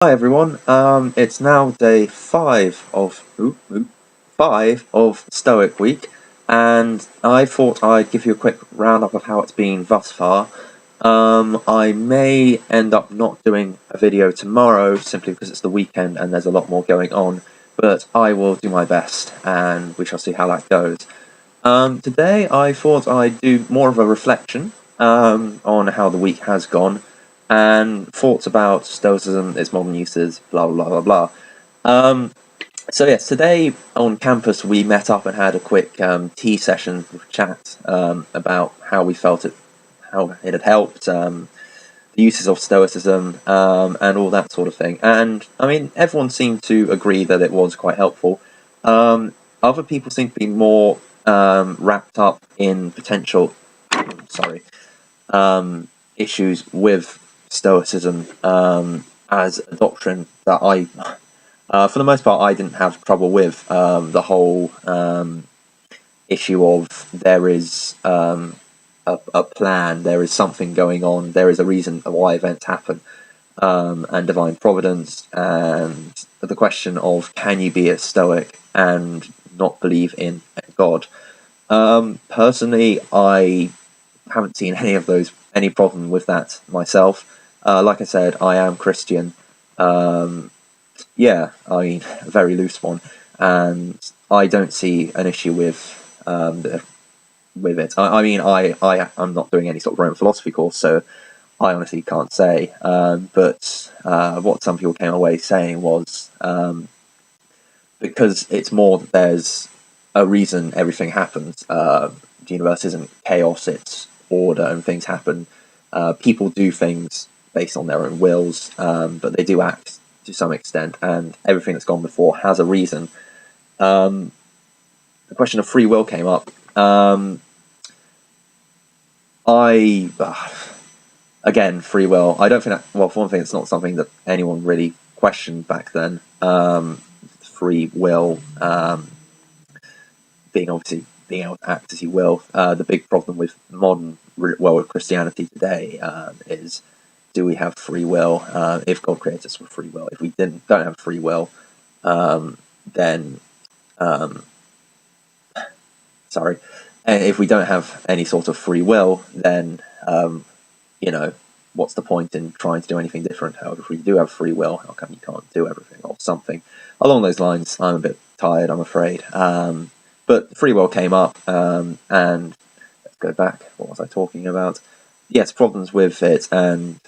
Hi everyone. It's now day five of Stoic Week, and I thought I'd give you a quick roundup of how it's been thus far. I may end up not doing a video tomorrow simply because it's the weekend and there's a lot more going on, but I will do my best, and we shall see how that goes. Today I thought I'd do more of a reflection on how the week has gone and thoughts about Stoicism, its modern uses, blah blah blah blah. So yes, today on campus we met up and had a quick tea session chat about how we felt how it had helped, the uses of Stoicism, and all that sort of thing. And I mean, everyone seemed to agree that it was quite helpful. Other people seem to be more wrapped up in potential, issues with Stoicism as a doctrine that for the most part, I didn't have trouble with. The whole issue of there is a plan, there is something going on, there is a reason why events happen, and divine providence, and the question of can you be a Stoic and not believe in God. Personally, I haven't seen any problem with that myself. Like I said, I am Christian. Yeah, I mean, a very loose one, and I don't see an issue with it. I'm not doing any sort of Roman philosophy course, so I honestly can't say. But what some people came away saying was because it's more that there's a reason everything happens. The universe isn't chaos; it's order, and things happen. People do things based on their own wills, but they do act to some extent, and everything that's gone before has a reason. The question of free will came up. I Again, free will. I don't think that. Well, for one thing, it's not something that anyone really questioned back then. Free will, being able to act as you will. The big problem with with Christianity today is, do we have free will? If God created us with free will, if we don't have free will, then sorry, if we don't have any sort of free will, then you know, what's the point in trying to do anything different? However, if we do have free will, how come you can't do everything or something along those lines? I'm a bit tired, I'm afraid. But free will came up, and let's go back. What was I talking about? Yes, problems with it and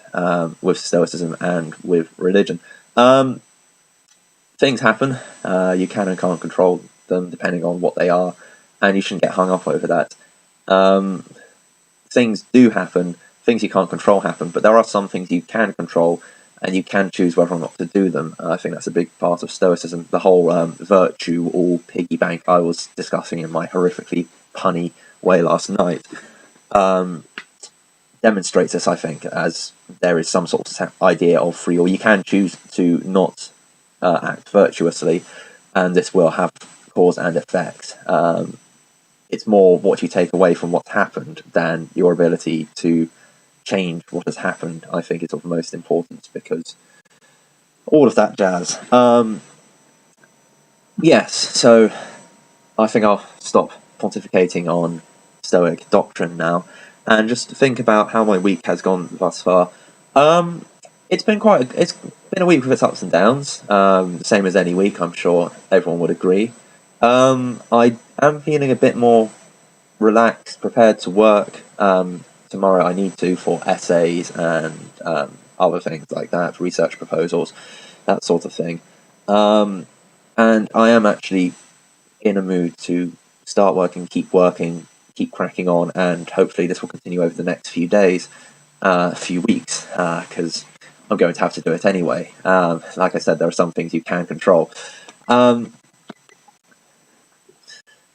with Stoicism and with religion. Things happen. You can and can't control them depending on what they are, and you shouldn't get hung up over that. Things do happen. Things you can't control happen, but there are some things you can control, and you can choose whether or not to do them. I think that's a big part of Stoicism. The whole virtue or piggy bank I was discussing in my horrifically punny way last night demonstrates this, I think, as there is some sort of idea of free will. You can choose to not act virtuously, and this will have cause and effect. It's more what you take away from what's happened than your ability to change what has happened, I think, is of most importance, because all of that jazz. Yes, so I think I'll stop pontificating on Stoic doctrine now and just think about how my week has gone thus far. Um, it's been a week with its ups and downs, the same as any week, I'm sure everyone would agree. I am feeling a bit more relaxed, prepared to work. Tomorrow I need to for essays and other things like that, research proposals, that sort of thing. Um, and I am actually in a mood to start working, keep cracking on, and hopefully this will continue over the next few days, few weeks, because I'm going to have to do it anyway. Like I said, there are some things you can control. Um,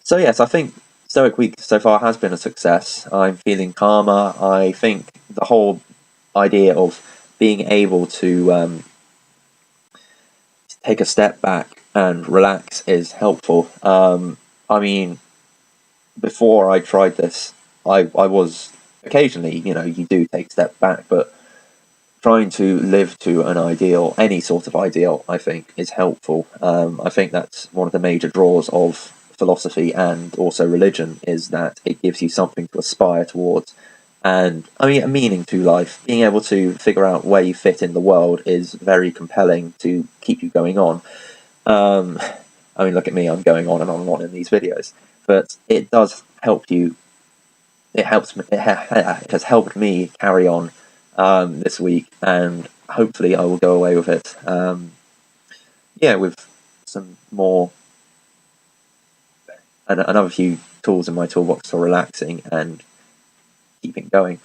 So yes, I think Stoic Week so far has been a success. I'm feeling calmer. I think the whole idea of being able to take a step back and relax is helpful. I mean, before I tried this, I was occasionally, you do take a step back, but trying to live to an ideal, any sort of ideal, I think, is helpful. I think that's one of the major draws of philosophy and also religion, is that it gives you something to aspire towards. And, I mean, a meaning to life. Being able to figure out where you fit in the world is very compelling to keep you going on. I mean, look at me, I'm going on and on in these videos. But it does help you. It helps me. It has helped me carry on this week, and hopefully I will go away with it. With some more, another few tools in my toolbox for relaxing and keeping going.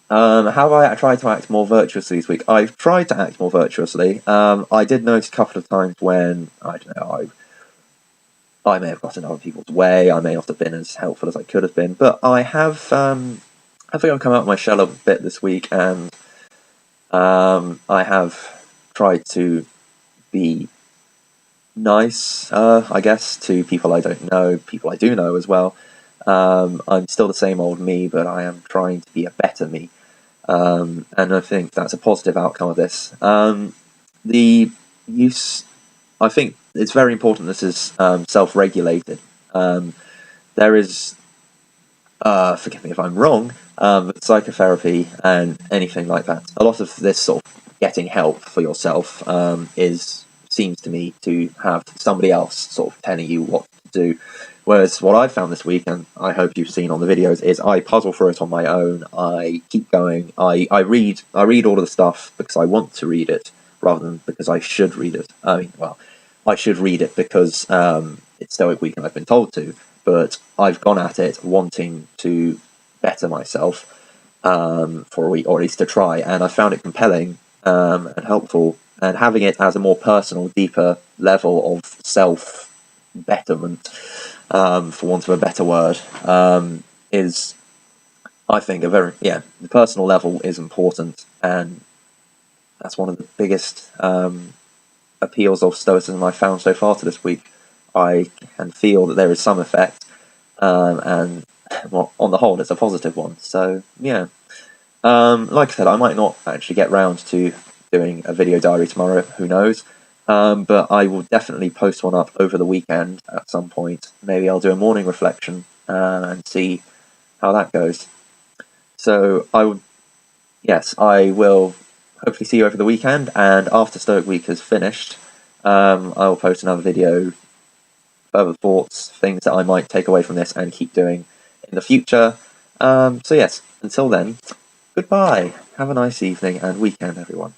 How have I tried to act more virtuously this week? I've tried to act more virtuously. I did notice a couple of times when, I don't know, I may have got in other people's way, I may not have been as helpful as I could have been, but I have, I think I've come out of my shell a bit this week, and I have tried to be nice, I guess, to people I don't know, people I do know as well. I'm still the same old me, but I am trying to be a better me. And I think that's a positive outcome of this. The use, I think it's very important this is self-regulated. There is, forgive me if I'm wrong, but psychotherapy and anything like that, a lot of this sort of getting help for yourself seems to me to have somebody else sort of telling you what to do. Whereas what I've found this week, and I hope you've seen on the videos, is I puzzle through it on my own. I keep going. I read all of the stuff because I want to read it, rather than because I should read it. I should read it because it's Stoic Week and I've been told to, but I've gone at it wanting to better myself for a week, or at least to try, and I found it compelling and helpful, and having it as a more personal, deeper level of self-betterment, for want of a better word, is, I think, the personal level is important, and that's one of the biggest appeals of Stoicism I've found so far to this week. I can feel that there is some effect, and well, on the whole, it's a positive one. So, yeah. Like I said, I might not actually get round to doing a video diary tomorrow, who knows, but I will definitely post one up over the weekend at some point. Maybe I'll do a morning reflection and see how that goes. So I will hopefully see you over the weekend, and after Stoic Week has finished, I will post another video, further thoughts, things that I might take away from this and keep doing in the future. So yes, until then, goodbye. Have a nice evening and weekend, everyone.